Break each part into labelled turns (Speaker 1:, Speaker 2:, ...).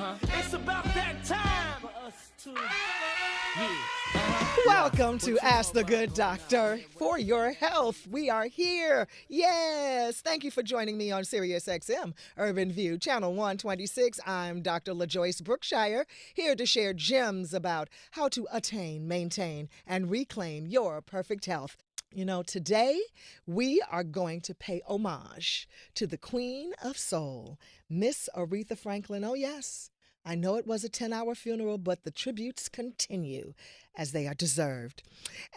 Speaker 1: It's about that time for us to.
Speaker 2: Welcome to Ask the Good Doctor. For your health, we are here. Yes. Thank you for joining me on Sirius XM, Urban View, Channel 126. I'm Dr. LaJoyce Brookshire, here to share gems about how to attain, maintain, and reclaim your perfect health. You know, today we are going to pay homage to the Queen of Soul, Miss Aretha Franklin. Oh, yes. I know it was a 10-hour funeral, but the tributes continue as they are deserved.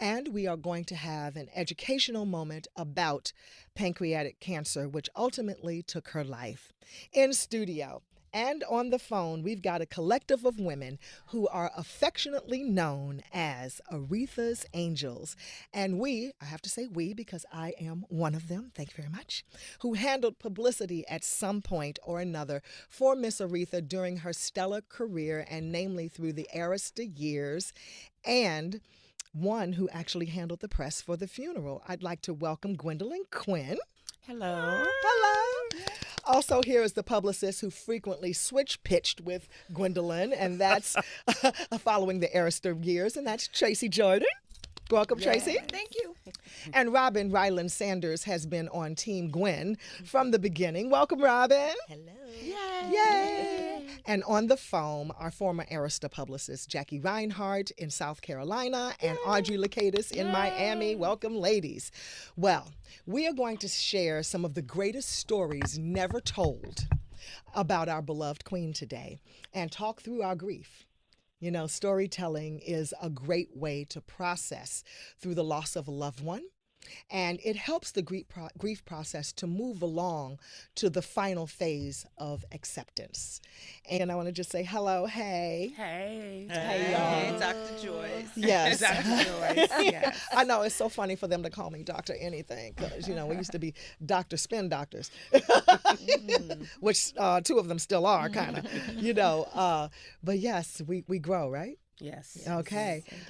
Speaker 2: And we are going to have an educational moment about pancreatic cancer, which ultimately took her life. In studio and on the phone, we've got a collective of women who are affectionately known as Aretha's Angels. And we, I have to say we because I am one of them, thank you very much, who handled publicity at some point or another for Miss Aretha during her stellar career, and namely through the Arista years, and one who actually handled the press for the funeral. I'd like to welcome Gwendolyn Quinn.
Speaker 3: Hello.
Speaker 2: Hello. Also here is the publicist who frequently switch-pitched with Gwendolyn, and that's following the Arista years, and that's Tracey Jordan. Welcome, Tracey.
Speaker 3: Thank you.
Speaker 2: And Robyn Ryland Saunders has been on Team Gwen from the beginning. Welcome, Robyn.
Speaker 3: Hello.
Speaker 2: Yay. And on the phone, our former Arista publicist, Jackie Rhinehart in South Carolina, and Audrey Lacatos in Miami. Welcome, ladies. Well, we are going to share some of the greatest stories never told about our beloved queen today and talk through our grief. You know, storytelling is a great way to process through the loss of a loved one, and it helps the grief process to move along to the final phase of acceptance. And I want to just say hello, hey.
Speaker 3: Hey.
Speaker 2: Hey, y'all.
Speaker 3: Hey, Dr. Joyce.
Speaker 2: Yes.
Speaker 3: Dr. Joyce, yes.
Speaker 2: I know, it's so funny for them to call me Dr. Anything, because, you know, we used to be Dr. Spin Doctors, which two of them still are, kind of, you know. But yes, we grow, right?
Speaker 3: Yes.
Speaker 2: Okay.
Speaker 3: Yes,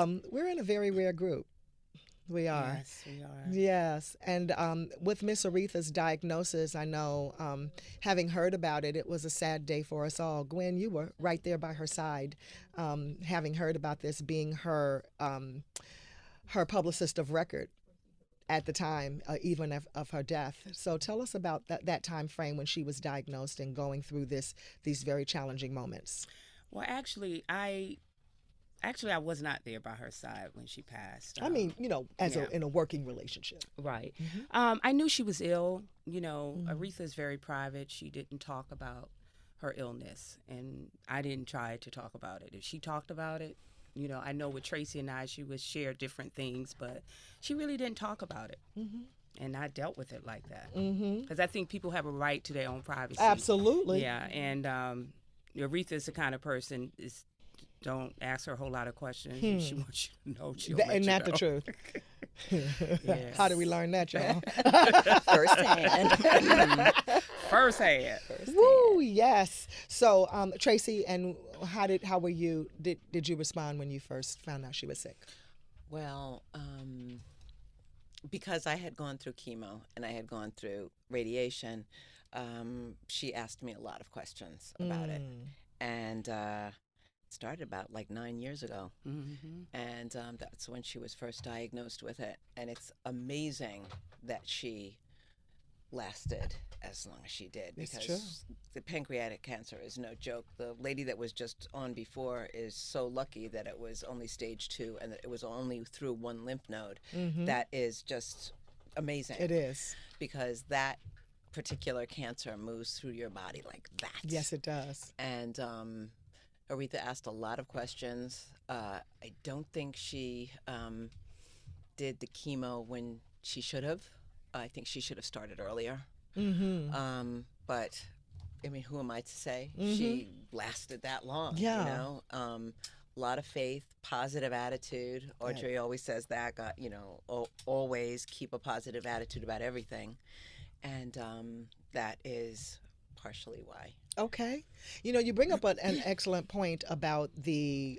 Speaker 3: indeed.
Speaker 2: We're in a very rare group. We are.
Speaker 3: Yes, we are.
Speaker 2: Yes. And with Miss Aretha's diagnosis, I know, having heard about it, it was a sad day for us all. Gwen, you were right there by her side, having heard about this, being her her publicist of record at the time, even of her death. So tell us about that time frame when she was diagnosed and going through these very challenging moments.
Speaker 3: Well, actually, I was not there by her side when she passed.
Speaker 2: I mean, you know, in a working relationship.
Speaker 3: Right. I knew she was ill. You know, Aretha's very private. She didn't talk about her illness, and I didn't try to talk about it. If she talked about it, you know, I know with Tracey and I, she would share different things, but she really didn't talk about it. And I dealt with it like that. Because I think people have a right to their own privacy.
Speaker 2: Absolutely.
Speaker 3: Yeah, and Aretha's the kind of person don't ask her a whole lot of questions. If she wants you to know, she'll let
Speaker 2: Isn't
Speaker 3: you
Speaker 2: that
Speaker 3: know.
Speaker 2: the truth?
Speaker 3: Yes.
Speaker 2: How do we learn that, y'all?
Speaker 3: Firsthand.
Speaker 2: Woo, yes. So, Tracey, and how were you? Did you respond when you first found out she was sick?
Speaker 4: Well, because I had gone through chemo and I had gone through radiation, she asked me a lot of questions about it. And started about like 9 years ago, and that's when she was first diagnosed with it. And it's amazing that she lasted as long as she did, because the pancreatic cancer is no joke. The lady that was just on before is so lucky that it was only stage 2 and that it was only through one lymph node. That is just amazing.
Speaker 2: It is,
Speaker 4: because that particular cancer moves through your body like that.
Speaker 2: Yes, it does.
Speaker 4: And Aretha asked a lot of questions. I don't think she did the chemo when she should have. I think she should have started earlier. But, I mean, who am I to say? She lasted that long,
Speaker 2: Yeah.
Speaker 4: you know? A lot of faith, positive attitude. Audrey always says that, you know, always keep a positive attitude about everything. And that is partially why.
Speaker 2: Okay. You know, you bring up an excellent point about the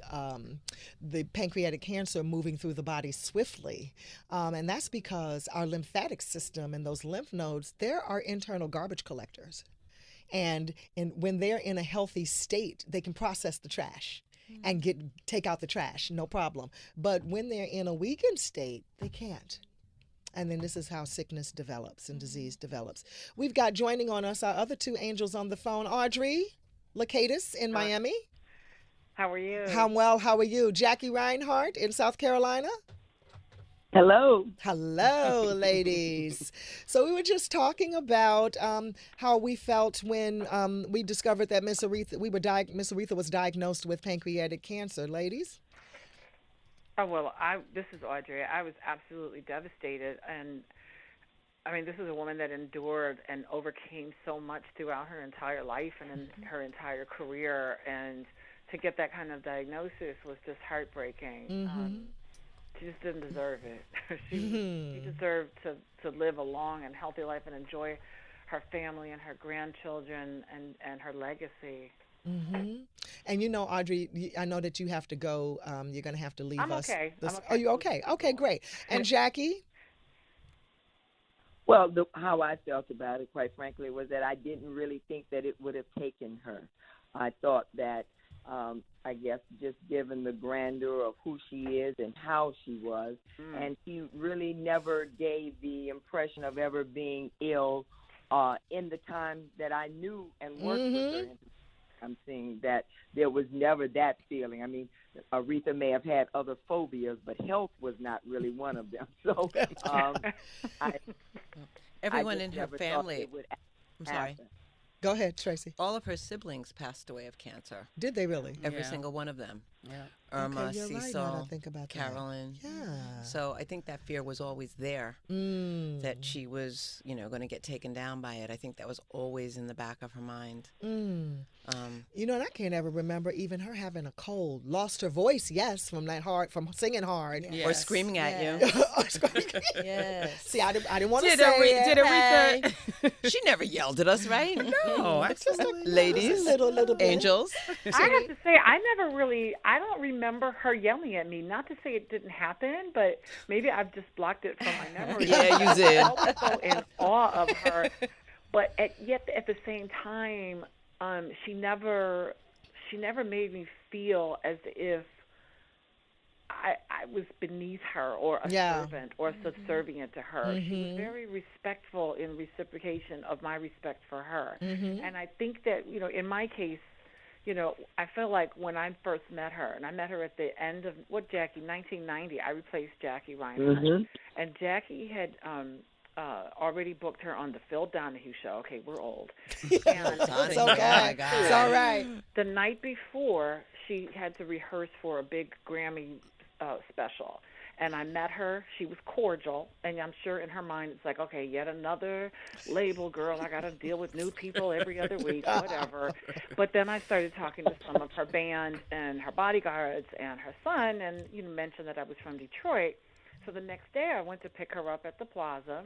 Speaker 2: pancreatic cancer moving through the body swiftly. And that's because our lymphatic system and those lymph nodes, there are internal garbage collectors. And when they're in a healthy state, they can process the trash and take out the trash, no problem. But when they're in a weakened state, they can't. And then this is how sickness develops and disease develops. We've got joining on us our other two angels on the phone, Audrey, Lacatos in Miami.
Speaker 5: How are you?
Speaker 2: I'm well. How are you? Jackie Rhinehart in South Carolina.
Speaker 5: Hello.
Speaker 2: Hello, ladies. So we were just talking about how we felt when we discovered that Miss Aretha, Miss Aretha was diagnosed with pancreatic cancer. Ladies?
Speaker 5: Oh, well, this is Audrey. I was absolutely devastated. And, I mean, this is a woman that endured and overcame so much throughout her entire life and in her entire career. And to get that kind of diagnosis was just heartbreaking. She just didn't deserve it. She deserved to live a long and healthy life and enjoy her family and her grandchildren and her legacy.
Speaker 2: And you know, Audrey, I know that you have to go. You're going to have to leave us.
Speaker 5: I'm okay.
Speaker 2: Oh, you okay? Okay, great. And Jackie?
Speaker 6: Well, how I felt about it, quite frankly, was that I didn't really think that it would have taken her. I thought that, I guess, just given the grandeur of who she is and how she was, and she really never gave the impression of ever being ill in the time that I knew and worked with her. I'm seeing that there was never that feeling. I mean, Aretha may have had other phobias, but health was not really one of them. So
Speaker 4: everyone in her family. I'm sorry.
Speaker 2: Go ahead, Tracey.
Speaker 4: All of her siblings passed away of cancer.
Speaker 2: Did they really?
Speaker 4: Every single one of them.
Speaker 3: Yeah.
Speaker 4: Irma,
Speaker 2: okay, you're right,
Speaker 4: Cecil,
Speaker 2: now that I think about
Speaker 4: Carolyn.
Speaker 2: that. Yeah.
Speaker 4: So I think that fear was always there, that she was, going to get taken down by it. I think that was always in the back of her mind.
Speaker 2: You know, and I can't ever remember even her having a cold. Lost her voice, yes, from singing hard.
Speaker 4: Or screaming at you.
Speaker 6: Yes.
Speaker 2: See, I didn't want to say it.
Speaker 3: Did Aretha?
Speaker 4: She never yelled at us, right?
Speaker 3: No, absolutely.
Speaker 4: Ladies,
Speaker 2: little bit.
Speaker 4: angels.
Speaker 5: I have to say, I don't remember her yelling at me. Not to say it didn't happen, but maybe I've just blocked it from my memory.
Speaker 4: Yeah, you did.
Speaker 5: I was so in awe of her. But yet at the same time, she never made me feel as if I was beneath her or a servant or subservient to her. She was very respectful in reciprocation of my respect for her. And I think that, in my case, I feel like when I first met her, and I met her at the end of, 1990, I replaced Jackie Rhinehart. And Jackie had already booked her on the Phil Donahue show. Okay, we're old. And
Speaker 2: It's okay. It's all right.
Speaker 5: the night before, she had to rehearse for a big Grammy special. And I met her. She was cordial. And I'm sure in her mind it's like, okay, yet another label girl. I got to deal with new people every other week, whatever. But then I started talking to some of her band and her bodyguards and her son, and mentioned that I was from Detroit. So the next day I went to pick her up at the plaza.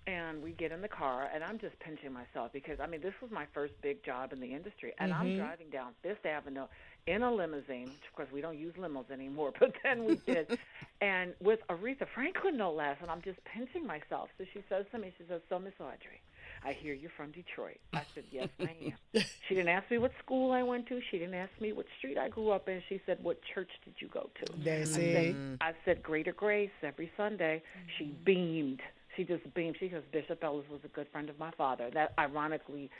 Speaker 5: And we get in the car, and I'm just pinching myself because, this was my first big job in the industry. And I'm driving down Fifth Avenue in a limousine, which, of course, we don't use limos anymore, but then we did, and with Aretha Franklin, no less, and I'm just pinching myself. So she says to me, so, Miss Audrey, I hear you're from Detroit. I said, yes, I am. She didn't ask me what school I went to. She didn't ask me what street I grew up in. She said, what church did you go to? I said, Greater Grace every Sunday. She beamed. She just beamed. She goes, Bishop Ellis was a good friend of my father. That, ironically,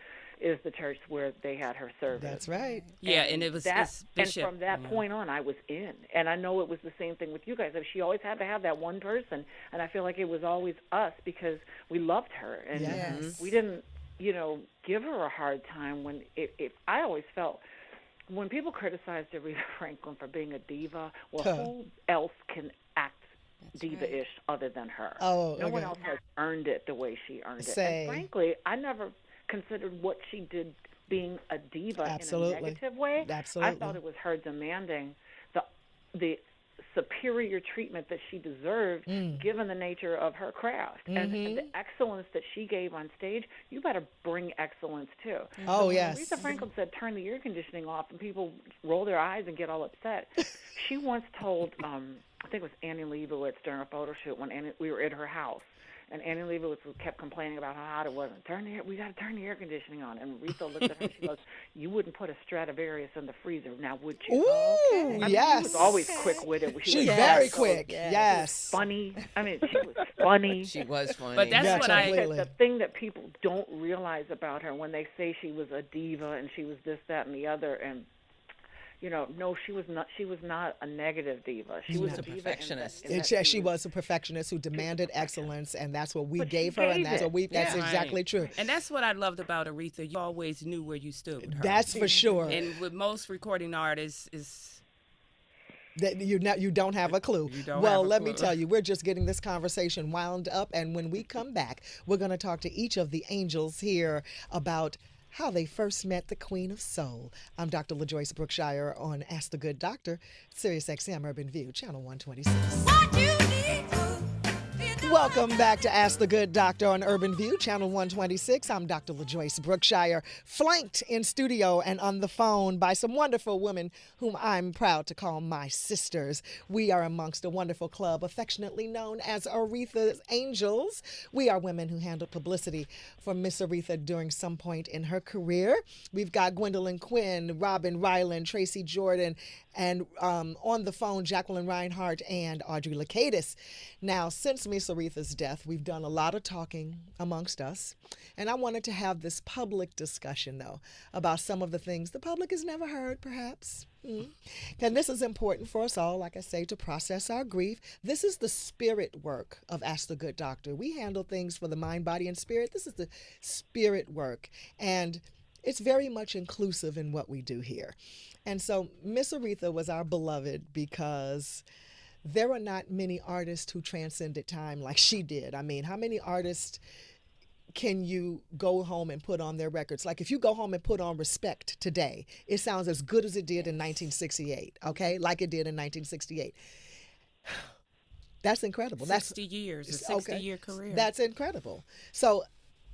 Speaker 5: is the church where they had her service.
Speaker 2: That's right.
Speaker 3: Yeah, and it was
Speaker 5: that.
Speaker 3: Bishop.
Speaker 5: And from that point on, I was in. And I know it was the same thing with you guys. She always had to have that one person, and I feel like it was always us because we loved her. And we didn't, give her a hard time when I always felt when people criticized Aretha Franklin for being a diva, who else can act diva-ish other than her? No one else has earned it the way she earned it. And frankly, I never considered what she did being a diva in a negative way. I thought it was her demanding the superior treatment that she deserved given the nature of her craft and the excellence that she gave on stage. You better bring excellence too.
Speaker 2: Oh, yes.
Speaker 5: Aretha Franklin said turn the air conditioning off and people roll their eyes and get all upset. She once told I think it was Annie Leibovitz during a photo shoot when we were at her house. And Annie Leibovitz kept complaining about how hot it was. We got to turn the air conditioning on. And Aretha looked at her and she goes, "You wouldn't put a Stradivarius in the freezer, now would you?"
Speaker 2: Ooh,
Speaker 5: I mean,
Speaker 2: yes.
Speaker 5: She was always quick with it.
Speaker 2: She's
Speaker 5: was
Speaker 2: very
Speaker 5: so
Speaker 2: quick. Yes.
Speaker 5: funny. I mean, she was funny.
Speaker 4: She was funny.
Speaker 3: But that's
Speaker 2: Yeah,
Speaker 3: what
Speaker 2: completely.
Speaker 5: The thing that people don't realize about her when they say she was a diva and she was this, that, and the other, and no, she was not. She was not a negative diva. She was a diva
Speaker 4: perfectionist.
Speaker 2: She was a perfectionist who demanded excellence, and that's what we
Speaker 5: But
Speaker 2: gave
Speaker 5: she
Speaker 2: her, and
Speaker 5: gave
Speaker 2: that's
Speaker 5: it.
Speaker 2: what we. That's
Speaker 3: Yeah.
Speaker 2: exactly true.
Speaker 3: And that's what I loved about Aretha. You always knew where you stood with her.
Speaker 2: That's for sure.
Speaker 3: And with most recording artists is
Speaker 2: That you don't have a clue.
Speaker 3: You don't
Speaker 2: Well,
Speaker 3: have a
Speaker 2: let me
Speaker 3: clue.
Speaker 2: tell you, we're just getting this conversation wound up, and when we come back, we're going to talk to each of the angels here about how they first met the Queen of Soul. I'm Dr. LaJoyce Brookshire on Ask the Good Doctor, Sirius XM Urban View, Channel 126. Welcome back to Ask the Good Doctor on Urban View, Channel 126. I'm Dr. LaJoyce Brookshire, flanked in studio and on the phone by some wonderful women whom I'm proud to call my sisters. We are amongst a wonderful club affectionately known as Aretha's Angels. We are women who handled publicity for Miss Aretha during some point in her career. We've got Gwendolyn Quinn, Robyn, Ryland, Tracey Jordan, and on the phone, Jacqueline Rhinehart and Audrey Lacatos. Now, since Miss Aretha's death, we've done a lot of talking amongst us, and I wanted to have this public discussion, though, about some of the things the public has never heard, perhaps. And this is important for us all, like I say, to process our grief. This is the spirit work of Ask the Good Doctor. We handle things for the mind, body, and spirit. This is the spirit work, and it's very much inclusive in what we do here. And so Miss Aretha was our beloved because there are not many artists who transcended time like she did. I mean, how many artists can you go home and put on their records? Like if you go home and put on Respect today, it sounds as good as it did in 1968, okay? Like it did in 1968. That's incredible.
Speaker 3: 60 years, a 60-year career.
Speaker 2: That's incredible. So,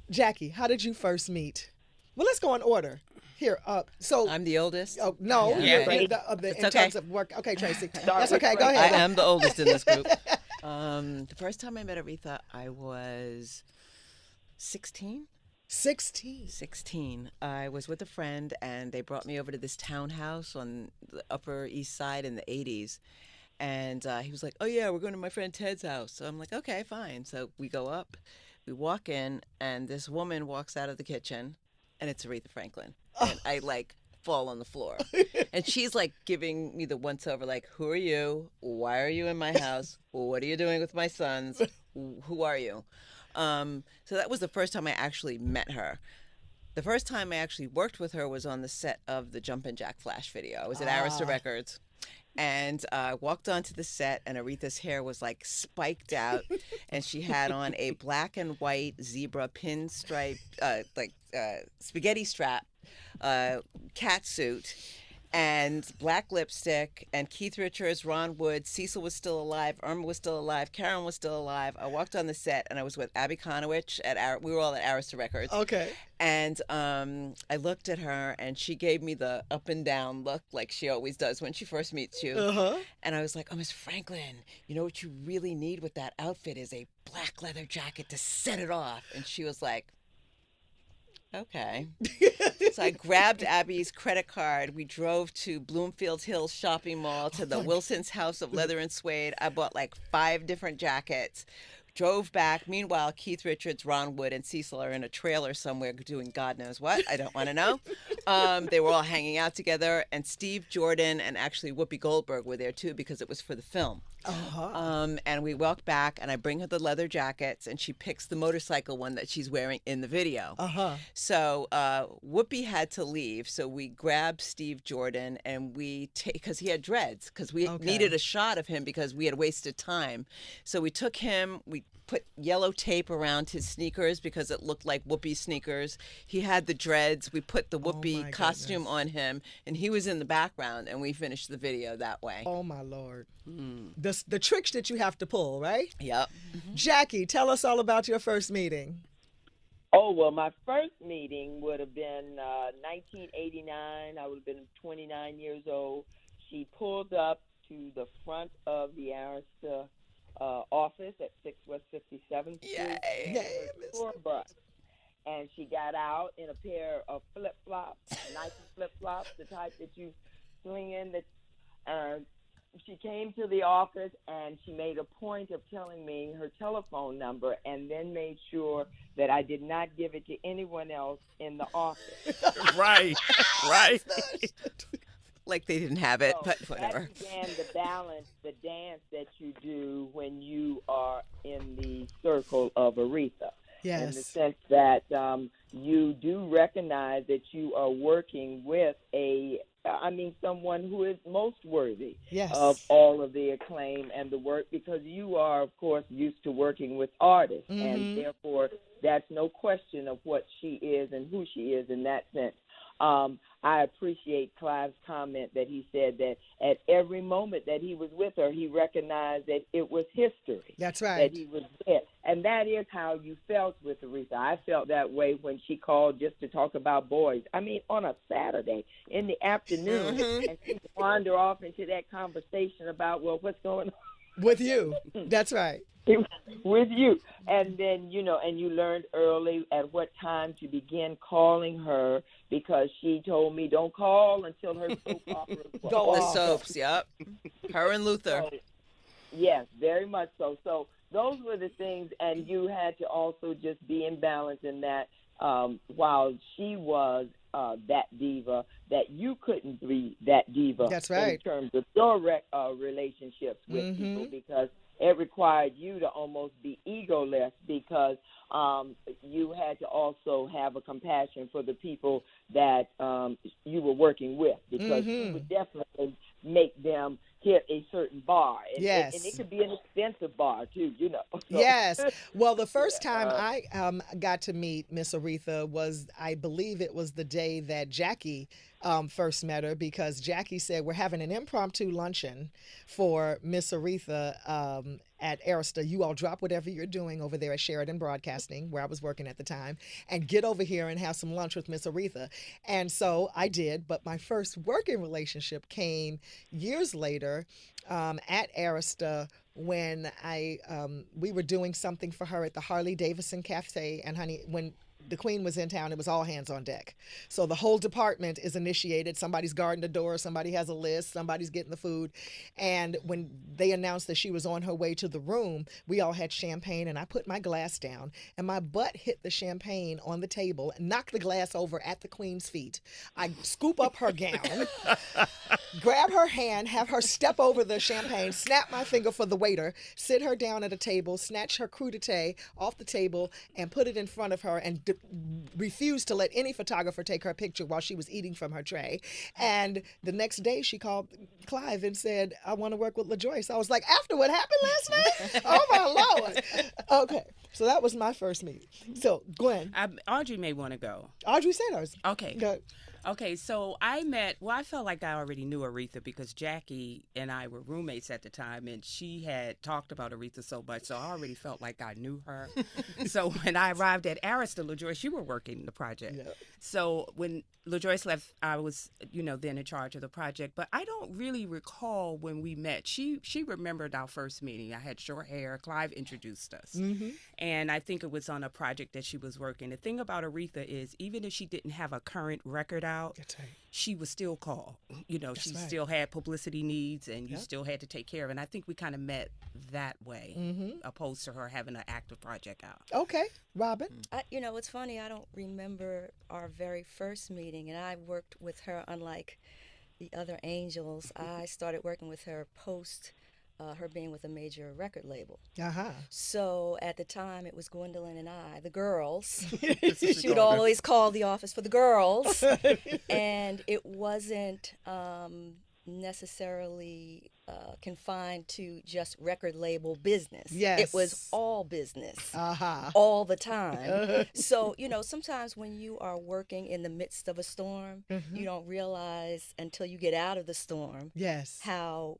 Speaker 2: Jackie, how did you first meet? Well, let's go in order. Here, so
Speaker 4: I'm the oldest.
Speaker 2: Oh no,
Speaker 4: Yeah.
Speaker 2: in
Speaker 4: It's
Speaker 2: terms
Speaker 4: okay.
Speaker 2: of work. Okay, Tracy, that's okay. Go
Speaker 4: I
Speaker 2: ahead.
Speaker 4: am the oldest in this group. The first time I met Aretha, I was 16.
Speaker 2: 16.
Speaker 4: 16. I was with a friend, and they brought me over to this townhouse on the Upper East Side in the 80s. And he was like, "Oh, yeah, we're going to my friend Ted's house." So I'm like, "Okay, fine." So we go up, we walk in, and this woman walks out of the kitchen, and it's Aretha Franklin. And I, fall on the floor. And she's, giving me the once-over, "Who are you? Why are you in my house? What are you doing with my sons? Who are you?" So that was the first time I actually met her. The first time I actually worked with her was on the set of the Jumpin' Jack Flash video. I was at Arista Records. And I walked onto the set, and Aretha's hair was spiked out, and she had on a black and white zebra pinstripe, spaghetti strap cat suit, and black lipstick, and Keith Richards, Ron Wood, Cecil was still alive, Irma was still alive, Karen was still alive. I walked on the set, and I was with Abby Conowitch we were all at Arista Records.
Speaker 2: Okay.
Speaker 4: And I looked at her, and she gave me the up and down look like she always does when she first meets you.
Speaker 2: Uh-huh.
Speaker 4: And I was like, "Oh, Miss Franklin, you know what you really need with that outfit is a black leather jacket to set it off." And she was like, "Okay." So I grabbed Abby's credit card. We drove to Bloomfield Hills Shopping Mall to the Wilson's House of Leather and Suede. I bought 5 different jackets. Drove back. Meanwhile, Keith Richards, Ron Wood, and Cecil are in a trailer somewhere doing God knows what. I don't want to know. They were all hanging out together. And Steve Jordan and actually Whoopi Goldberg were there, too, because it was for the film.
Speaker 2: Uh-huh.
Speaker 4: And we walk back, and I bring her the leather jackets, and she picks the motorcycle one that she's wearing in the video.
Speaker 2: Uh-huh.
Speaker 4: So Whoopi had to leave, so we grabbed Steve Jordan, and because he had dreads, because we needed a shot of him because we had wasted time. So we took him, we put yellow tape around his sneakers because it looked like Whoopi's sneakers. He had the dreads. We put the Whoopi costume on him, and he was in the background, and we finished the video that way.
Speaker 2: Oh, my Lord. The tricks that you have to pull, right?
Speaker 4: Yep.
Speaker 2: Jackie, tell us all about your first meeting.
Speaker 6: Oh, well, my first meeting would have been 1989. I would have been 29 years old. She pulled up to the front of the Arista office at 6 West 57th Street.
Speaker 2: Yay,
Speaker 6: Tour bus. And she got out in a pair of flip-flops, Nike flip-flops, the type that you swing in. She came to the office, and she made a point of telling me her telephone number and then made sure that I did not give it to anyone else in the office.
Speaker 1: Right.
Speaker 4: Like they didn't have it,
Speaker 6: So
Speaker 4: but whatever.
Speaker 6: that began the balance, the dance that you do when you are in the circle of Aretha.
Speaker 2: Yes.
Speaker 6: In the sense that you do recognize that you are working with someone who is most worthy of all of the acclaim and the work, because you are, of course, used to working with artists, and therefore that's no question of what she is and who she is in that sense. I appreciate Clive's comment that he said that at every moment that he was with her, he recognized that it was history.
Speaker 2: That's right.
Speaker 6: That he was there. And that is how you felt with Aretha. I felt that way when she called just to talk about boys. I mean, on a Saturday in the afternoon, and she'd wander off into that conversation about, well, what's going on?
Speaker 2: With you. That's right.
Speaker 6: With you. And then, and you learned early at what time to begin calling her, because she told me don't call until her soap operas
Speaker 2: Go
Speaker 6: off.
Speaker 4: The soaps, yep. Her and Luther.
Speaker 6: So, yes, very much so. So those were the things, and you had to also just be in balance in that while she was that diva, that you couldn't be that diva.
Speaker 2: That's right.
Speaker 6: In terms of your relationships with people, because it required you to almost be egoless, because you had to also have a compassion for the people that you were working with, because you would definitely make them hit a certain bar. And,
Speaker 2: yes.
Speaker 6: And it could be an expensive bar, too, So.
Speaker 2: Yes. Well, the first time I got to meet Miss Aretha was, I believe it was the day that Jackie first met her, because Jackie said, we're having an impromptu luncheon for Miss Aretha at Arista. You all drop whatever you're doing over there at Sheridan Broadcasting, where I was working at the time, and get over here and have some lunch with Miss Aretha. And so I did, but my first working relationship came years later at Arista, when we were doing something for her at the Harley Davidson Cafe. And honey, when the Queen was in town, it was all hands on deck. So the whole department is initiated. Somebody's guarding the door, somebody has a list, somebody's getting the food. And when they announced that she was on her way to the room, we all had champagne, and I put my glass down, and my butt hit the champagne on the table and knocked the glass over at the Queen's feet. I scoop up her gown, grab her hand, have her step over the champagne, snap my finger for the waiter, sit her down at a table, snatch her crudité off the table, and put it in front of her, and refused to let any photographer take her picture while she was eating from her tray. And the next day she called Clive and said, I want to work with LaJoyce. I was like, after what happened last night? Oh my Lord. Okay. So that was my first meeting. So Gwen.
Speaker 3: Audrey may want to go.
Speaker 2: Audrey said hers.
Speaker 3: Okay.
Speaker 2: Go.
Speaker 3: Okay, so I felt like I already knew Aretha because Jackie and I were roommates at the time, and she had talked about Aretha so much, so I already felt like I knew her. So when I arrived at Arista, LaJoyce, you were working the project. Yeah. So when LaJoyce left, I was, then in charge of the project, but I don't really recall when we met. She remembered our first meeting. I had short hair. Clive introduced us. Mm-hmm. And I think it was on a project that she was working. The thing about Aretha is, even if she didn't have a current record out, she was still called. She still had publicity needs, and you still had to take care of it. And I think we kind of met that way, opposed to her having an active project out.
Speaker 2: Okay. Robyn?
Speaker 7: It's funny. I don't remember our very first meeting, and I worked with her unlike the other angels. I started working with her post her being with a major record label. Uh-huh. So at the time, it was Gwendolyn and I, the girls. She would always call the office for the girls. And it wasn't necessarily confined to just record label business.
Speaker 2: Yes.
Speaker 7: It was all business, all the time. So, sometimes when you are working in the midst of a storm, you don't realize until you get out of the storm how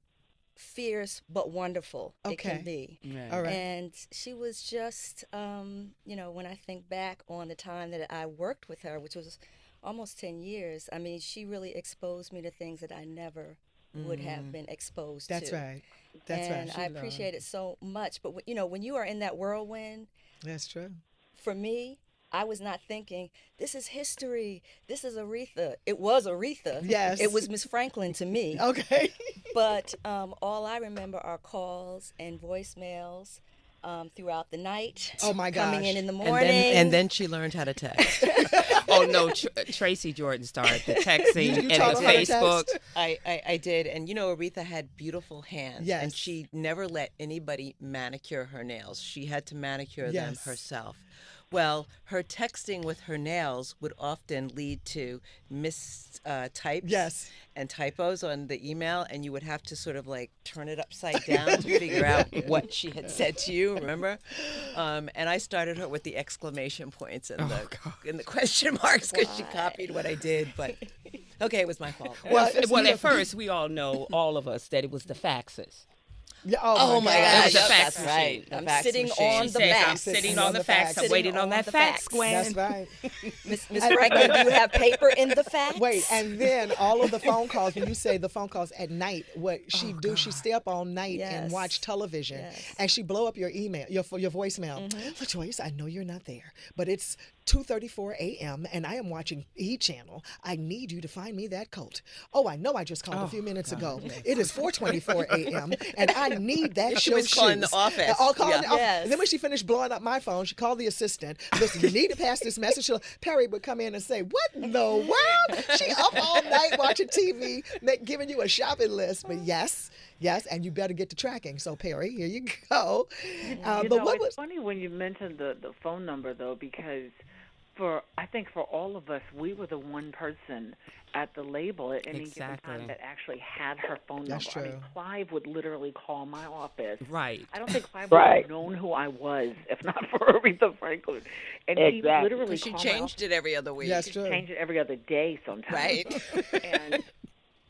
Speaker 7: fierce but wonderful it can be. Right. All right. And she was just, when I think back on the time that I worked with her, which was almost 10 years, I mean, she really exposed me to things that I never would have been exposed
Speaker 2: That's
Speaker 7: to.
Speaker 2: right. That's
Speaker 7: and
Speaker 2: right.
Speaker 7: I appreciate it so much. But when you are in that whirlwind,
Speaker 2: That's true.
Speaker 7: for me, I was not thinking, this is history. This is Aretha. It was Aretha.
Speaker 2: Yes.
Speaker 7: It was Miss Franklin to me.
Speaker 2: Okay.
Speaker 7: But all I remember are calls and voicemails throughout the night.
Speaker 2: Oh, my
Speaker 7: Coming
Speaker 2: gosh.
Speaker 7: in the
Speaker 4: And
Speaker 7: morning.
Speaker 4: then she learned how to text.
Speaker 3: Oh no, Tracey Jordan started the texting
Speaker 2: You
Speaker 3: and
Speaker 2: taught
Speaker 3: the
Speaker 2: her how to
Speaker 3: Facebook.
Speaker 2: text?
Speaker 4: I did. And, Aretha had beautiful hands.
Speaker 2: Yes.
Speaker 4: And she never let anybody manicure her nails. She had to manicure them
Speaker 2: Yes.
Speaker 4: herself. Well, her texting with her nails would often lead to mistypes
Speaker 2: Yes.
Speaker 4: and typos on the email, and you would have to sort of like turn it upside down to figure out what she had said to you, remember? And I started her with the exclamation points and the question marks because she copied what I did, but okay, it was my fault.
Speaker 3: Well, at first, we all know, all of us, that it was the faxes.
Speaker 2: Yeah,
Speaker 4: Oh my
Speaker 3: It
Speaker 4: God,
Speaker 3: was a
Speaker 4: yep,
Speaker 3: fax
Speaker 4: that's right.
Speaker 3: machine.
Speaker 4: The
Speaker 7: I'm
Speaker 4: fax
Speaker 7: sitting
Speaker 4: machine.
Speaker 7: on
Speaker 3: She
Speaker 7: the
Speaker 3: says,
Speaker 7: fax.
Speaker 3: I'm sitting
Speaker 2: Sitting
Speaker 3: on
Speaker 2: on
Speaker 3: the
Speaker 2: the
Speaker 3: fax.
Speaker 2: fax.
Speaker 3: I'm
Speaker 7: Sitting
Speaker 3: waiting on
Speaker 7: on
Speaker 3: that
Speaker 7: the
Speaker 3: fax,
Speaker 7: fax.
Speaker 3: Gwen.
Speaker 2: That's right.
Speaker 7: Miss Franklin, do you have paper in the fax?
Speaker 2: Wait, and then all of the phone calls, when you say the phone calls at night, what she do, she stay up all night and
Speaker 7: Yes.
Speaker 2: watch television,
Speaker 7: Yes.
Speaker 2: and she blow up your email, your voicemail. LaJoyce, I know you're not there, but it's 2:34 a.m. and I am watching E! Channel. I need you to find me that coat. Oh, I know I just called a few minutes ago. It is 4:24 a.m. and I need that
Speaker 4: She
Speaker 2: show
Speaker 4: was calling
Speaker 2: shoes.
Speaker 4: the office.
Speaker 2: All calling
Speaker 4: Yeah.
Speaker 2: the office.
Speaker 7: Yes.
Speaker 2: And then when she finished blowing up my phone, she called the assistant. Listen, you need to pass this message. Perry would come in and say, "What in the world? She up all night watching TV, giving you a shopping list." But yes, and you better get to tracking. So Perry, here you go.
Speaker 5: It's funny when you mentioned the phone number, though, because I think for all of us, we were the one person at the label at any given time that actually had her phone
Speaker 2: That's
Speaker 5: number. I
Speaker 2: true.
Speaker 5: mean, Clive would literally call my office.
Speaker 3: Right.
Speaker 5: I don't think Clive would have known who I was if not for Aretha Franklin. And he would literally
Speaker 4: She
Speaker 5: call
Speaker 4: changed it every other week.
Speaker 2: That's
Speaker 5: She'd
Speaker 2: true.
Speaker 5: change it every other day sometimes.
Speaker 4: Right.
Speaker 5: And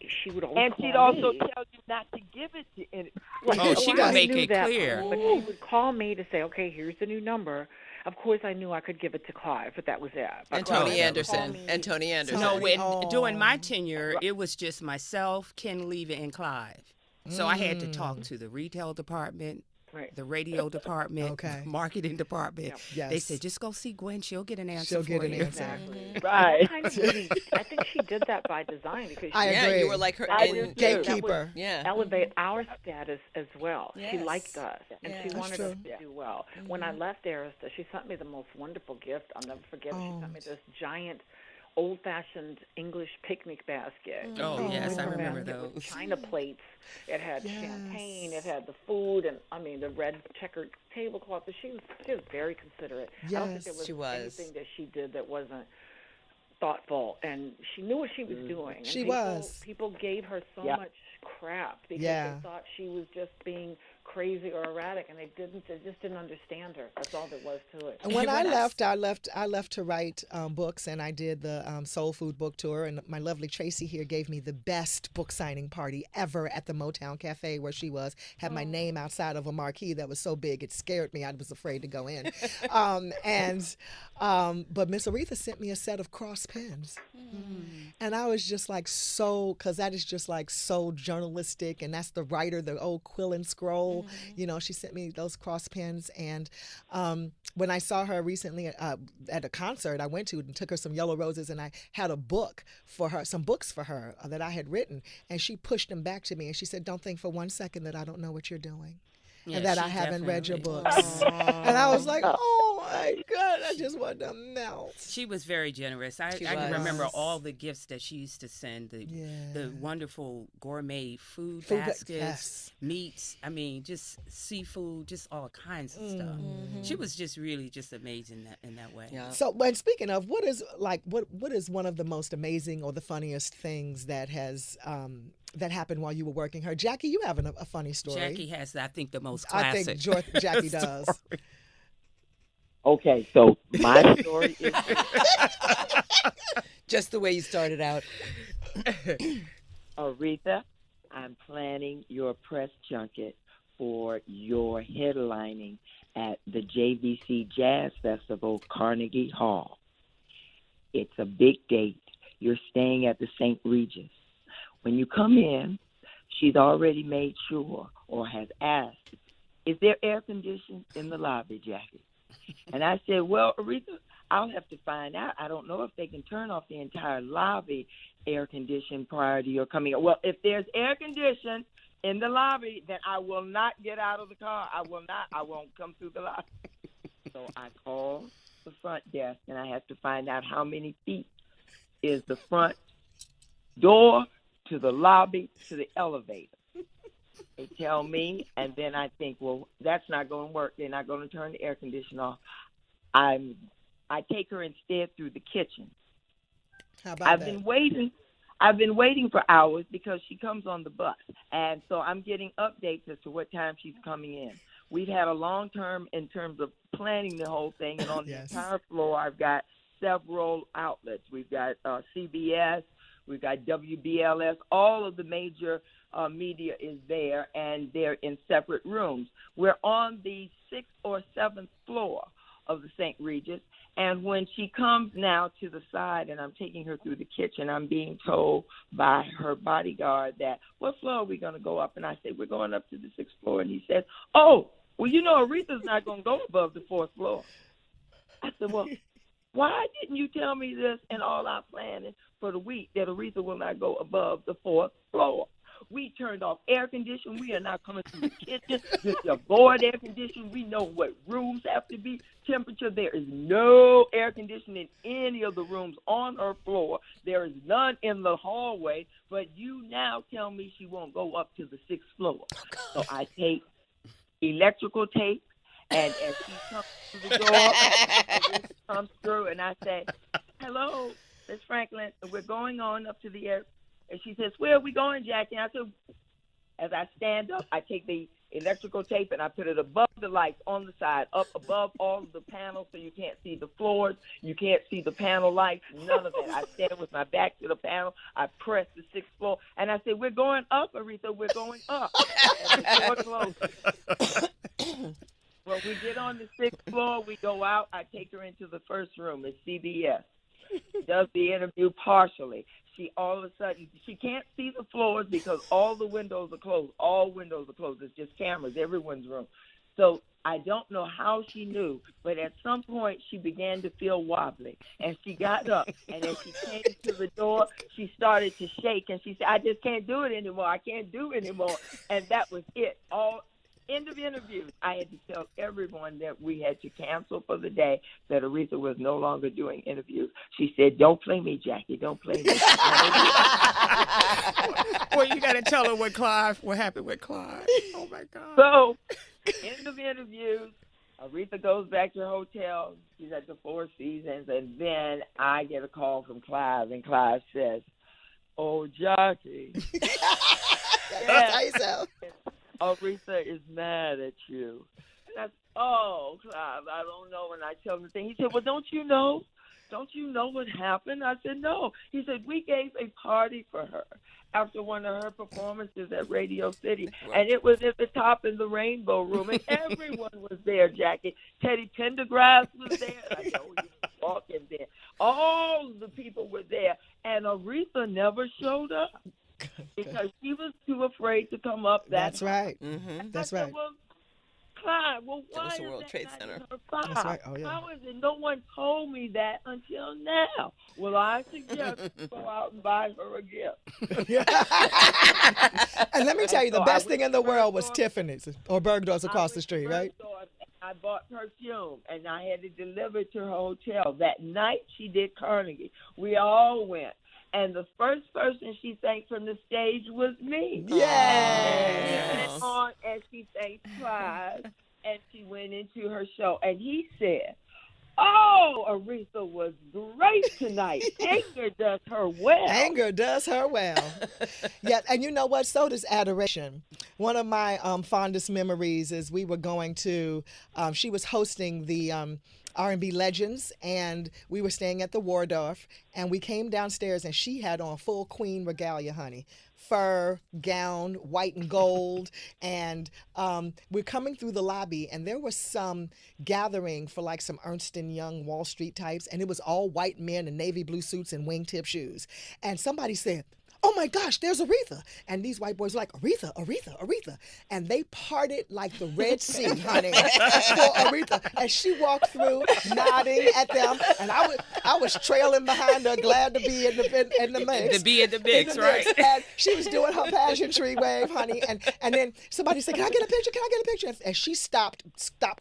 Speaker 5: she would always
Speaker 6: And
Speaker 5: call
Speaker 6: she'd also
Speaker 5: me.
Speaker 6: tell you not to give it to any.
Speaker 3: Oh, she
Speaker 5: I
Speaker 3: would make
Speaker 5: knew
Speaker 3: it
Speaker 5: that,
Speaker 3: clear.
Speaker 5: But she would call me to say, okay, here's the new number. Of course, I knew I could give it to Clive, but that was it.
Speaker 4: And
Speaker 5: Clive
Speaker 4: Tony
Speaker 5: would call
Speaker 4: Anderson.
Speaker 5: me.
Speaker 4: And Tony Anderson.
Speaker 3: No,
Speaker 2: Oh.
Speaker 3: during my tenure, it was just myself, Ken Levy, and Clive. So I had to talk to the retail department,
Speaker 5: Right.
Speaker 3: the radio department,
Speaker 2: Okay.
Speaker 3: marketing department.
Speaker 2: Yes.
Speaker 3: They said, just go see Gwen. She'll get an answer
Speaker 2: She'll get
Speaker 3: for
Speaker 2: an
Speaker 3: you.
Speaker 2: answer.
Speaker 5: Exactly.
Speaker 6: Right.
Speaker 5: I think she did that by design because she
Speaker 2: I
Speaker 4: Yeah,
Speaker 2: agree.
Speaker 4: you were like her
Speaker 5: I do too.
Speaker 2: Gatekeeper.
Speaker 4: Yeah.
Speaker 5: elevate our status as well. She
Speaker 7: Yes.
Speaker 5: liked us, and she
Speaker 7: Yeah.
Speaker 5: wanted
Speaker 2: That's
Speaker 5: us
Speaker 2: true.
Speaker 5: to do well. When I left Arista, she sent me the most wonderful gift. I'll never forget it. She sent me this giant, old-fashioned English picnic basket.
Speaker 3: Oh, yes, I
Speaker 5: Her
Speaker 3: remember
Speaker 5: basket with
Speaker 3: those.
Speaker 5: China plates. It had
Speaker 2: Yes.
Speaker 5: champagne. It had the food, and the red checkered tablecloth. But she was very considerate. I don't think there
Speaker 2: Yes.
Speaker 5: was,
Speaker 4: She was.
Speaker 5: anything that she did that wasn't thoughtful, and she knew what she was doing. And
Speaker 2: She
Speaker 5: people,
Speaker 2: was.
Speaker 5: People gave her so
Speaker 6: Yeah.
Speaker 5: much crap because
Speaker 2: Yeah.
Speaker 5: they thought she was just being crazy or erratic, and they just didn't understand her. That's all there was to it.
Speaker 2: And when I left to write books, and I did the Soul Food book tour. And my lovely Tracey here gave me the best book signing party ever at the Motown Cafe where she was. Had my name outside of a marquee that was so big it scared me. I was afraid to go in. But Miss Aretha sent me a set of cross pens, and I was just like because that is just like so journalistic, and that's the writer, the old quill and scroll. She sent me those cross pens, and when I saw her recently at a concert I went to and took her some yellow roses, and I had a book for her, some books for her that I had written, and she pushed them back to me and she said, "Don't think for one second that I don't know what you're doing."
Speaker 3: Yeah,
Speaker 2: and that I
Speaker 3: she
Speaker 2: haven't read your
Speaker 3: definitely-
Speaker 2: books. And I was like, oh my God, I just want to melt.
Speaker 3: She was very generous. I
Speaker 4: was.
Speaker 3: can remember all the gifts that she used to send, the
Speaker 2: Yeah.
Speaker 3: wonderful gourmet food
Speaker 2: Food
Speaker 3: baskets,
Speaker 2: yes.
Speaker 3: meats, just seafood, just all kinds of stuff. She was just really just amazing in that way.
Speaker 4: Yeah.
Speaker 2: So, when speaking of, what is one of the most amazing or the funniest things that has that happened while you were working her? Jackie, you have a funny story.
Speaker 3: Jackie has, I think, the most
Speaker 2: I
Speaker 3: classic.
Speaker 2: think Jackie does.
Speaker 3: story.
Speaker 6: Okay, so my story is
Speaker 4: Just the way you started out.
Speaker 6: Aretha, I'm planning your press junket for your headlining at the JVC Jazz Festival, Carnegie Hall. It's a big date. You're staying at the St. Regis. When you come in, she's already made sure or has asked, is there air conditioning in the lobby, Jackie? And I said, well, Aretha, I'll have to find out. I don't know if they can turn off the entire lobby air condition prior to your coming. Well, if there's air condition in the lobby, then I will not get out of the car. I won't come through the lobby. So I called the front desk, and I have to find out how many feet is the front door to the lobby to the elevator. They tell me, and then I think, well, that's not going to work. They're not going to turn the air conditioner off. I take her instead through the kitchen.
Speaker 2: How about
Speaker 6: I've
Speaker 2: that?
Speaker 6: been waiting for hours because she comes on the bus, and so I'm getting updates as to what time she's coming in. We've had a long term in terms of planning the whole thing, and on
Speaker 2: Yes.
Speaker 6: the entire floor, I've got several outlets. We've got CBS, we've got WBLS, all of the major media is there, and they're in separate rooms. We're on the 6th or 7th floor of the St. Regis, and when she comes now to the side and I'm taking her through the kitchen, I'm being told by her bodyguard that, what floor are we going to go up? And I said, we're going up to the 6th floor. And he said, oh, well, you know, Aretha's not going to go above the 4th floor. I said, well, why didn't you tell me this in all our planning for the week that Aretha will not go above the 4th floor? We turned off air conditioning. We are not coming to the kitchen. Just avoid air conditioning. We know what rooms have to be temperature. There is no air conditioning in any of the rooms on her floor. There is none in the hallway. But you now tell me she won't go up to the 6th floor. So I take electrical tape, and as she comes to the door, comes through, and I say, hello, Miss Franklin, we're going on up to the air. And she says, where are we going, Jackie? And I said, as I stand up, I take the electrical tape and I put it above the lights on the side, up above all of the panels so you can't see the floors, you can't see the panel lights, none of that. I stand with my back to the panel. I press the 6th floor. And I said, we're going up, Aretha. We're going up. And the door closes. When we get on the 6th floor, we go out. I take her into the first room. It's CBS. Does the interview partially. She all of a sudden, she can't see the floors because all the windows are closed. All windows are closed. It's just cameras, everyone's room. So I don't know how she knew, but at some point she began to feel wobbly. And she got up, and as she came to the door, she started to shake, and she said, I just can't do it anymore. I can't do it anymore. And that was it. End of interviews. I had to tell everyone that we had to cancel for the day, that Aretha was no longer doing interviews. She said, don't play me, Jackie. Don't play me.
Speaker 3: Well, you got to tell her what happened with Clive. Oh, my God.
Speaker 6: So, end of interviews. Aretha goes back to her hotel. She's at the Four Seasons. And then I get a call from Clive, and Clive says, oh, Jackie.
Speaker 2: Yeah.
Speaker 6: Aretha is mad at you. And I said, oh, Clive, I don't know. And I tell him the thing. He said, well, don't you know? Don't you know what happened? I said, no. He said, we gave a party for her after one of her performances at Radio City. And it was at the top in the Rainbow Room. And everyone was there, Jackie. Teddy Pendergrass was there. I know you walk in there. All the people were there. And Aretha never showed up. Because she was too afraid to come up that
Speaker 2: That's right.
Speaker 4: Mm-hmm.
Speaker 2: That's
Speaker 6: I said,
Speaker 2: right.
Speaker 6: well, Clive, well, why
Speaker 4: was the
Speaker 6: is
Speaker 4: World
Speaker 6: that
Speaker 4: Trade
Speaker 6: not
Speaker 4: Center.
Speaker 6: in her file?
Speaker 2: That's right. Oh, yeah.
Speaker 6: How is it no one told me that until now? Well, I suggest you go out and buy her a gift.
Speaker 2: And let me tell you, the
Speaker 6: So
Speaker 2: best
Speaker 6: I
Speaker 2: thing
Speaker 6: went
Speaker 2: in the
Speaker 6: to
Speaker 2: world was
Speaker 6: Bergdorf.
Speaker 2: Tiffany's or Bergdorf's across
Speaker 6: I
Speaker 2: the
Speaker 6: went
Speaker 2: street,
Speaker 6: to
Speaker 2: right?
Speaker 6: Bergdorf, and I bought perfume, and I had it delivered to her hotel. That night, she did Carnegie. We all went. And the first person she thanked from the stage was me.
Speaker 2: Yes.
Speaker 6: And she went on and she thanked Clive, and she went into her show. And he said, oh, Aretha was great tonight. Anger does her well.
Speaker 2: Anger does her well. Yeah, and you know what? So does adoration. One of my fondest memories is we were going to, she was hosting the R&B Legends, and we were staying at the Waldorf, and we came downstairs, and she had on full queen regalia, honey. Fur, gown, white and gold, and we're coming through the lobby, and there was some gathering for like some Ernst & Young Wall Street types, and it was all white men in navy blue suits and wingtip shoes. And somebody said, oh my gosh, there's Aretha. And these white boys were like, Aretha, Aretha, Aretha. And they parted like the Red Sea, honey, for Aretha. And she walked through nodding at them. And I was trailing behind her, glad to be in the mix.
Speaker 3: To be in the mix, right?
Speaker 2: And she was doing her pageantry wave, honey. And then somebody said, can I get a picture? Can I get a picture? And she stopped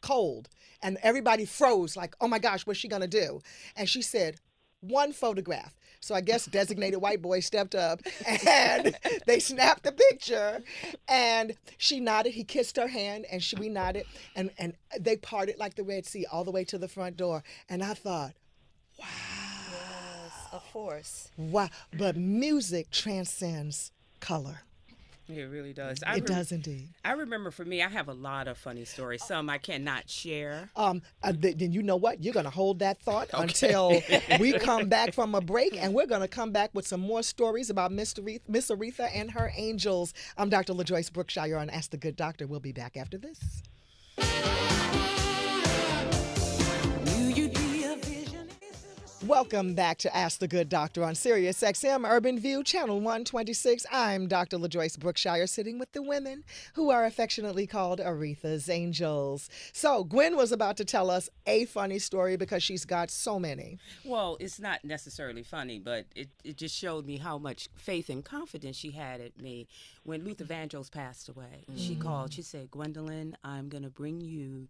Speaker 2: cold. And everybody froze like, oh my gosh, what's she going to do? And she said, one photograph. So I guess designated white boy stepped up and they snapped the picture and she nodded. He kissed her hand and we nodded and they parted like the Red Sea all the way to the front door. And I thought, wow.
Speaker 7: Yes, a force.
Speaker 2: Wow. But music transcends color.
Speaker 3: It really does.
Speaker 2: It does indeed.
Speaker 3: I remember for me, I have a lot of funny stories. Some I cannot share.
Speaker 2: Then you know what? You're going to hold that thought until we come back from a break, and we're going to come back with some more stories about Miss Aretha and her angels. I'm Dr. LaJoyce Brookshire on Ask the Good Doctor. We'll be back after this. Welcome back to Ask the Good Doctor on Sirius XM Urban View, Channel 126. I'm Dr. LaJoyce Brookshire, sitting with the women who are affectionately called Aretha's Angels. So Gwen was about to tell us a funny story because she's got so many.
Speaker 3: Well, it's not necessarily funny, but it just showed me how much faith and confidence she had in me. When Luther Vandross passed away, she called, she said, Gwendolyn, I'm going to bring you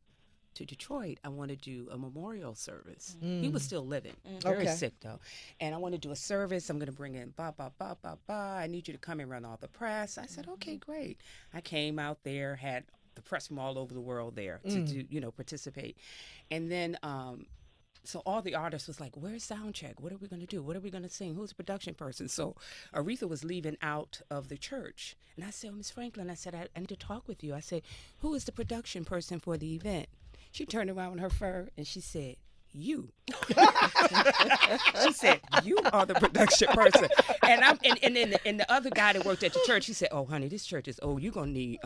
Speaker 3: to Detroit. I want to do a memorial service. He was still living, very sick though. And I want to do a service. I'm going to bring in ba, ba, ba, ba, ba. I need you to come and run all the press. I said, okay, great. I came out there, had the press from all over the world there to do, participate. And then, so all the artists was like, where's sound check? What are we going to do? What are we going to sing? Who's the production person? So Aretha was leaving out of the church. And I said, oh, Miss Franklin, I said, I need to talk with you. I said, who is the production person for the event? She turned around with her fur and she said, you. She said, you are the production person. And then the other guy that worked at the church, he said, oh, honey, this church is old. You're going to need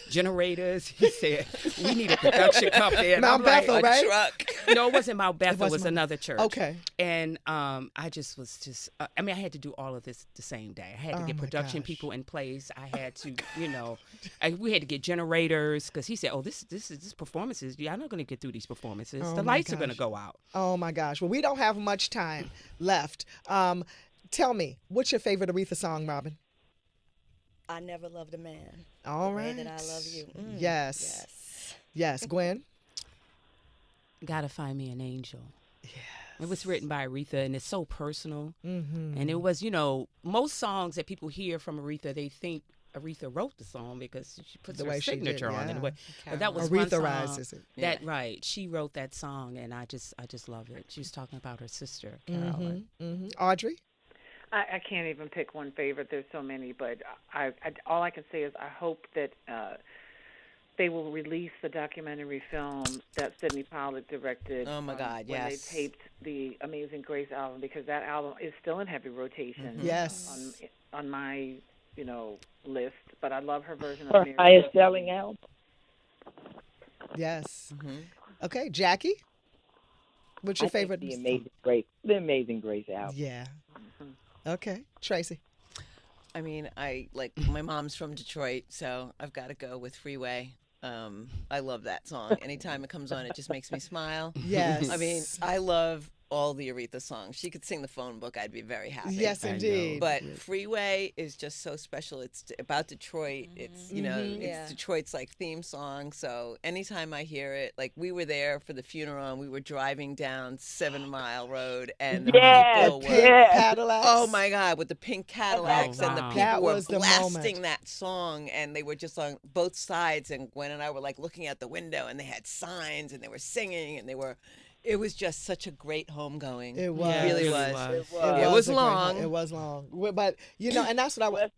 Speaker 3: generators. He said, we need a production company. And
Speaker 2: Mount Bethel,
Speaker 3: like,
Speaker 2: right?
Speaker 3: A truck. No, it wasn't Mount Bethel. It was another church.
Speaker 2: Okay.
Speaker 3: And I just was I mean, I had to do all of this the same day. I had to get production people in place. I had to, we had to get generators because he said, oh, this performances. I'm not going to get through these performances. The lights are going to go out.
Speaker 2: Oh, my gosh. Well, we don't have much time left. Tell me, what's your favorite Aretha song, Robyn?
Speaker 7: I Never Loved a Man.
Speaker 2: All
Speaker 7: the
Speaker 2: right.
Speaker 7: Way That I Love You.
Speaker 2: Yes. Gwen?
Speaker 3: Gotta Find Me an Angel.
Speaker 2: Yes.
Speaker 3: It was written by Aretha, and it's so personal.
Speaker 2: Mm-hmm.
Speaker 3: And it was, most songs that people hear from Aretha, they think Aretha wrote the song because she puts her signature on it. But that was one song
Speaker 2: it.
Speaker 3: that right. She wrote that song, and I just love it. She was talking about her sister, Carolyn.
Speaker 2: Audrey?
Speaker 5: I can't even pick one favorite. There's so many, but all I can say is I hope that they will release the documentary film that Sidney Pollack directed.
Speaker 4: Oh my God!
Speaker 5: When
Speaker 4: Yes.
Speaker 5: they taped the Amazing Grace album, because that album is still in heavy rotation.
Speaker 2: Yes.
Speaker 5: On my list, but I love her version of
Speaker 6: Her
Speaker 5: Mary.
Speaker 6: highest selling album.
Speaker 2: Yes. Okay, Jackie? What's your favorite?
Speaker 6: The Amazing Grace album.
Speaker 2: Yeah. Okay, Tracey?
Speaker 4: I mean, my mom's from Detroit, so I've got to go with Freeway. I love that song. Anytime it comes on, it just makes me smile.
Speaker 2: Yes.
Speaker 4: I mean, I love all the Aretha songs. She could sing the phone book, I'd be very happy.
Speaker 2: Yes, indeed.
Speaker 4: But Freeway is just so special. It's about Detroit. It's, it's Detroit's theme song. So anytime I hear it, we were there for the funeral and we were driving down 7 Mile Road and the people were
Speaker 2: Cadillacs.
Speaker 4: Oh my God, with the pink Cadillacs and the people
Speaker 2: That
Speaker 4: were
Speaker 2: was the
Speaker 4: blasting
Speaker 2: moment.
Speaker 4: that song and they were just on both sides and Gwen and I were looking at the window and they had signs and they were singing and it was just such a great homegoing.
Speaker 2: It was.
Speaker 4: It really was.
Speaker 2: It
Speaker 4: was
Speaker 2: a great
Speaker 4: long.
Speaker 2: one. It was long. But, and that's what I was.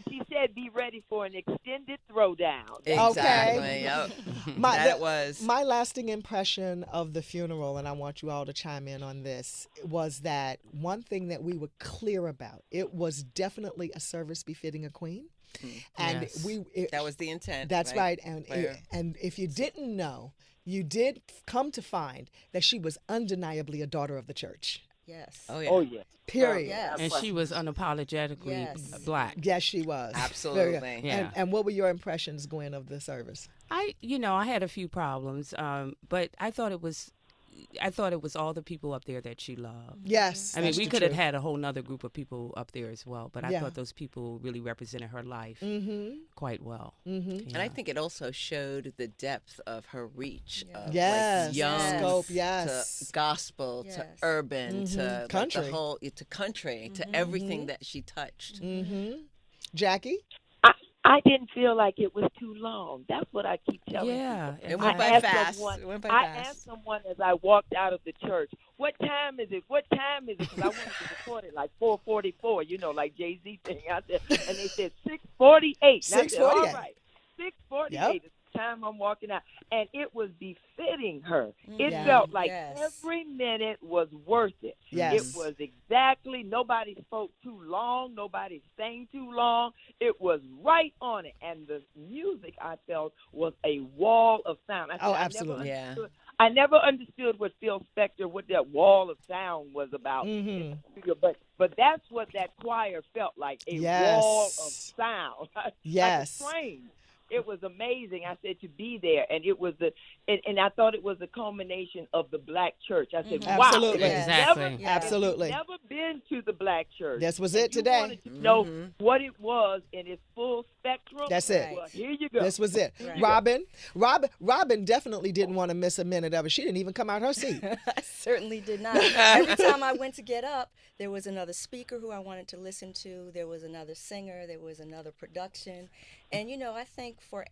Speaker 6: She said be ready for an extended throwdown.
Speaker 4: Exactly.
Speaker 2: Okay.
Speaker 4: Yep.
Speaker 2: That
Speaker 4: was.
Speaker 2: My lasting impression of the funeral, and I want you all to chime in on this, was that one thing that we were clear about, it was definitely a service befitting a queen. And
Speaker 4: that was the intent.
Speaker 2: That's right. And if you didn't know, you did come to find that she was undeniably a daughter of the church.
Speaker 7: Yes.
Speaker 4: Oh yeah.
Speaker 6: Oh, yes.
Speaker 2: Period.
Speaker 7: Yes.
Speaker 3: And she was unapologetically
Speaker 7: Yes.
Speaker 3: black.
Speaker 2: Yes, she was.
Speaker 4: Absolutely.
Speaker 2: Very good.
Speaker 3: Yeah.
Speaker 2: And what were your impressions, Gwen, of the service?
Speaker 3: I had a few problems, but I thought it was all the people up there that she loved.
Speaker 2: Yes.
Speaker 3: I mean,
Speaker 2: that's
Speaker 3: we
Speaker 2: the
Speaker 3: could have
Speaker 2: truth.
Speaker 3: had a whole nother group of people up there as well, but I
Speaker 2: Yeah.
Speaker 3: thought those people really represented her life quite well.
Speaker 2: Mm-hmm.
Speaker 4: And I think it also showed the depth of her reach.
Speaker 7: Yeah.
Speaker 4: Of
Speaker 2: Yes.
Speaker 4: like young
Speaker 2: Scope, yes.
Speaker 4: to gospel to
Speaker 7: Yes.
Speaker 4: urban to like,
Speaker 2: Country.
Speaker 4: the whole to country to everything that she touched.
Speaker 2: Mm-hmm. Jackie?
Speaker 6: I didn't feel like it was too long. That's what I keep telling
Speaker 3: Yeah,
Speaker 6: people.
Speaker 4: It went by
Speaker 6: asked
Speaker 4: fast.
Speaker 6: someone-
Speaker 4: It went by
Speaker 6: I
Speaker 4: fast.
Speaker 6: asked someone as I walked out of the church, what time is it? What time is it? Because I wanted to record it like 4:44, like Jay-Z thing out there. And they said 6:48. And I said, all
Speaker 2: 6:48.
Speaker 6: right, 6:48
Speaker 2: Yep.
Speaker 6: is the time I'm walking out. And it was befitting her. It
Speaker 2: Yeah.
Speaker 6: felt like
Speaker 7: Yes.
Speaker 6: every minute was worth it.
Speaker 2: Yes.
Speaker 6: It was exactly, nobody spoke too long, nobody sang too long. It was right on it. And the music, I felt, was a wall of sound. I said,
Speaker 2: absolutely.
Speaker 4: Yeah.
Speaker 6: I never understood what Phil Spector, what that wall of sound was about.
Speaker 2: Mhm.
Speaker 6: But that's what that choir felt like, a
Speaker 2: Yes.
Speaker 6: wall of sound.
Speaker 2: Yes.
Speaker 6: Like a train. It was amazing. I said to be there, and it was and I thought it was a culmination of the black church. I said, wow,
Speaker 2: Absolutely.
Speaker 6: if you've
Speaker 3: Exactly.
Speaker 6: never-
Speaker 7: Yeah.
Speaker 2: Absolutely.
Speaker 6: if you've never been to the black church.
Speaker 2: This was
Speaker 6: and
Speaker 2: it
Speaker 6: you
Speaker 2: today.
Speaker 6: wanted to know what it was in its full spectrum.
Speaker 2: That's it.
Speaker 6: Well, here you go.
Speaker 2: This was it.
Speaker 7: Right.
Speaker 2: Robyn definitely didn't want to miss a minute of it. She didn't even come out her seat.
Speaker 7: I certainly did not. Every time I went to get up, there was another speaker who I wanted to listen to. There was another singer. There was another production. And, I think for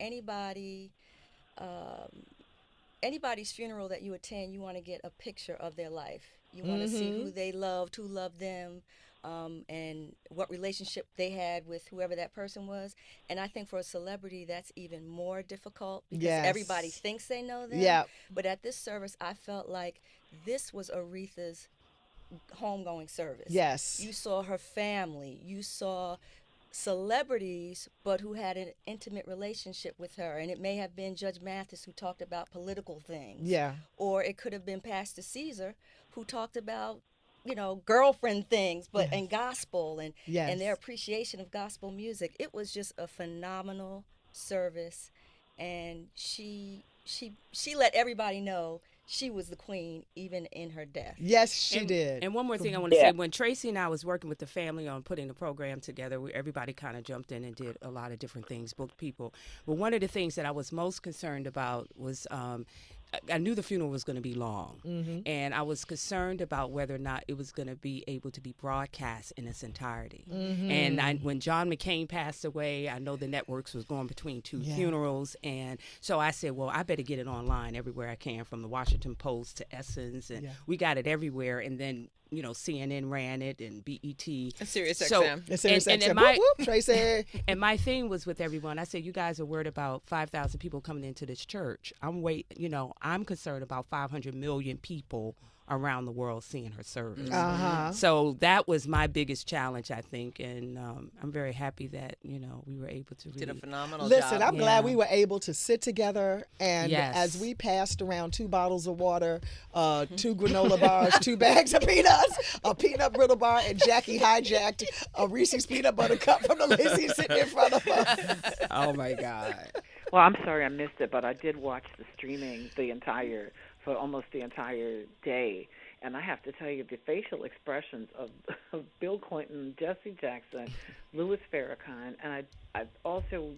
Speaker 7: anybody's funeral that you attend, you want to get a picture of their life. You want to see who they loved, who loved them, and what relationship they had with whoever that person was. And I think for a celebrity, that's even more difficult because
Speaker 2: Yes.
Speaker 7: everybody thinks they know them.
Speaker 2: Yeah.
Speaker 7: But at this service, I felt like this was Aretha's homegoing service.
Speaker 2: Yes.
Speaker 7: You saw her family. You saw celebrities, but who had an intimate relationship with her. And it may have been Judge Mathis who talked about political things.
Speaker 2: Yeah.
Speaker 7: Or it could have been Pastor Caesar who talked about, girlfriend things, but and gospel and their appreciation of gospel music. It was just a phenomenal service, and she let everybody know she was the queen even in her death.
Speaker 2: Yes, she did.
Speaker 3: And one more thing I want to say, when Tracey and I was working with the family on putting the program together, everybody kind of jumped in and did a lot of different things, booked people. But one of the things that I was most concerned about was I knew the funeral was going to be long, and I was concerned about whether or not it was going to be able to be broadcast in its entirety. And when John McCain passed away, I know the networks was going between two funerals, and so I said, well, I better get it online everywhere I can, from the Washington Post to Essence, and we got it everywhere, and then CNN ran it and BET.
Speaker 4: And Sirius
Speaker 3: So-
Speaker 4: XM.
Speaker 3: and my-
Speaker 2: Whoop, whoop, Tracy.
Speaker 3: And my thing was with everyone, I said, you guys are worried about 5,000 people coming into this church. I'm concerned about 500 million people around the world seeing her service. So that was my biggest challenge, I think, and I'm very happy that we were able to
Speaker 4: Did a
Speaker 3: really.
Speaker 4: phenomenal
Speaker 2: Listen,
Speaker 4: job.
Speaker 2: I'm glad we were able to sit together, and
Speaker 3: Yes.
Speaker 2: as we passed around 2 bottles of water, 2 granola bars, 2 bags of peanuts, a peanut brittle bar, and Jackie hijacked a Reese's peanut butter cup from the lady sitting in front of us.
Speaker 3: Oh my God.
Speaker 5: Well, I'm sorry I missed it, but I did watch the streaming for almost the entire day. And I have to tell you, the facial expressions of Bill Clinton, Jesse Jackson, Louis Farrakhan, and I also,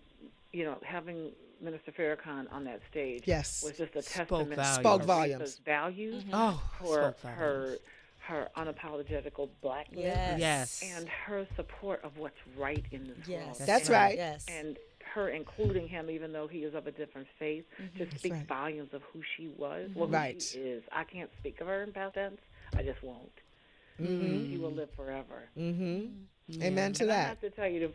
Speaker 5: having Minister Farrakhan on that stage was just a testament to
Speaker 2: Spoke
Speaker 5: Aretha's
Speaker 2: volumes.
Speaker 5: values
Speaker 3: Oh,
Speaker 5: for
Speaker 3: spoke volumes.
Speaker 5: her unapologetical blackness
Speaker 3: Yes.
Speaker 5: and her support of what's right in this world.
Speaker 2: That's right.
Speaker 7: Yes.
Speaker 5: And her including him, even though he is of a different faith, just speaks
Speaker 2: right.
Speaker 5: volumes of who she was, who she is. I can't speak of her in past tense. I just won't. She will live forever.
Speaker 2: Amen to
Speaker 5: And I
Speaker 2: that.
Speaker 5: have to tell you,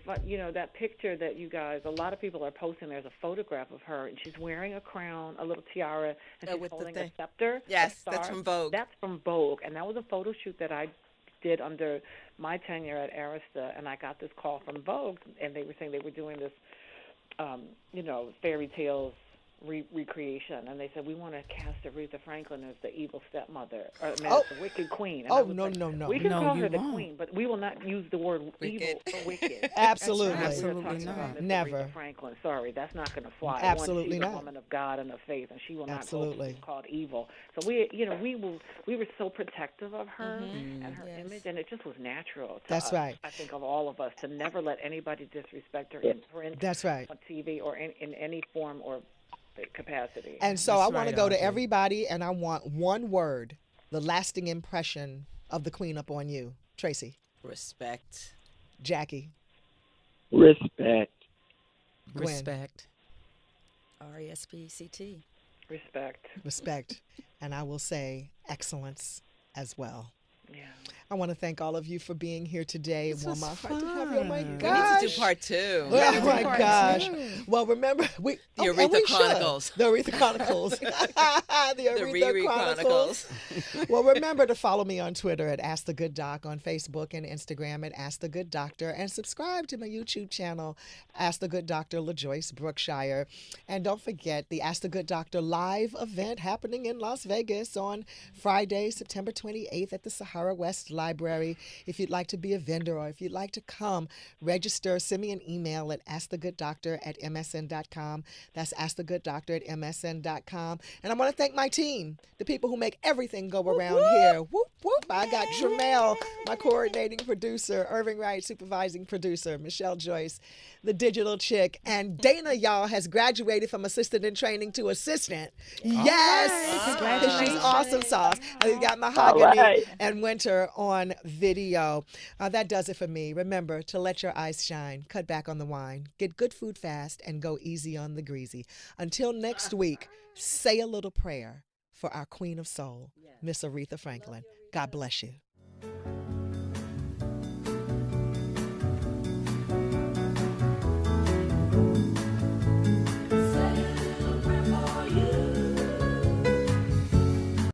Speaker 5: that picture that you guys, a lot of people are posting, there's a photograph of her, and she's wearing a crown, a little tiara, and she's
Speaker 4: with the
Speaker 5: holding
Speaker 4: thing.
Speaker 5: a scepter.
Speaker 4: Yes,
Speaker 5: a star.
Speaker 4: that's from Vogue.
Speaker 5: That's from Vogue, and that was a photo shoot that I did under my tenure at Arista, and I got this call from Vogue, and they were saying they were doing this, fairy tales recreation, and they said we want to cast Aretha Franklin as the evil stepmother, or as the wicked queen. And
Speaker 2: Oh,
Speaker 5: I was
Speaker 2: no,
Speaker 5: like,
Speaker 2: no, no.
Speaker 5: We can
Speaker 3: No,
Speaker 5: call
Speaker 3: you
Speaker 5: her the
Speaker 3: won't.
Speaker 5: queen, but we will not use the word evil or wicked.
Speaker 2: Absolutely.
Speaker 5: We're
Speaker 3: Absolutely
Speaker 5: talking
Speaker 3: not.
Speaker 5: about Miss
Speaker 2: Never.
Speaker 5: Aretha Franklin. Sorry, that's not going to fly.
Speaker 2: Absolutely
Speaker 5: One, she's
Speaker 2: not.
Speaker 5: a woman of God and of faith, and she will not
Speaker 2: Absolutely.
Speaker 5: be called evil. So we were so protective of her and her
Speaker 7: Yes.
Speaker 5: image, and it just was natural to
Speaker 2: That's
Speaker 5: us,
Speaker 2: right.
Speaker 5: I think, of all of us, to never let anybody disrespect her in print,
Speaker 2: That's right.
Speaker 5: on TV, or in any form or capacity.
Speaker 2: And so
Speaker 3: That's
Speaker 2: I want to
Speaker 3: right,
Speaker 2: go to
Speaker 3: Audrey.
Speaker 2: everybody, and I want one word, the lasting impression of the queen up on you. Tracy,
Speaker 4: Respect.
Speaker 2: Jackie,
Speaker 6: Respect.
Speaker 2: Gwen.
Speaker 3: Respect.
Speaker 7: RESPCT.
Speaker 5: Respect.
Speaker 2: Respect. And I will say excellence as well.
Speaker 5: Yeah.
Speaker 2: I want to thank all of you for being here today.
Speaker 3: This
Speaker 2: Warm
Speaker 3: was
Speaker 2: my heart to have you. Oh my
Speaker 3: fun. We need to
Speaker 2: gosh.
Speaker 4: We need to do part 2.
Speaker 2: Oh my
Speaker 3: part
Speaker 2: gosh.
Speaker 3: two.
Speaker 2: Well, remember,
Speaker 4: The
Speaker 2: and
Speaker 4: Aretha
Speaker 2: we should.
Speaker 4: Chronicles.
Speaker 2: The Aretha Chronicles. the Aretha
Speaker 4: Riri
Speaker 2: Chronicles.
Speaker 4: Chronicles.
Speaker 2: Well, remember to follow me on Twitter at Ask the Good Doc, on Facebook and Instagram at Ask the Good Doctor, and subscribe to my YouTube channel, Ask the Good Doctor LaJoyce Brookshire. And don't forget the Ask the Good Doctor live event happening in Las Vegas on Friday, September 28th at the Sahara West Library. If you'd like to be a vendor or if you'd like to come, register, send me an email at askthegooddoctor@msn.com. That's askthegooddoctor@msn.com. And I want to thank my team, the people who make everything go around here. Whoop, whoop. I got Tramel, my coordinating producer, Irving Wright, supervising producer, Michelle Joyce, the digital chick, and Dana, y'all, has graduated from assistant in training to assistant. Yes!
Speaker 3: Congratulations.
Speaker 2: She's awesome sauce. And we got Mahogany
Speaker 6: right.
Speaker 2: and Winter on video. That does it for me. Remember to let your eyes shine, cut back on the wine, get good food fast, and go easy on the greasy. Until next week, say a little prayer for our Queen of Soul, Miss Aretha Franklin. God bless you.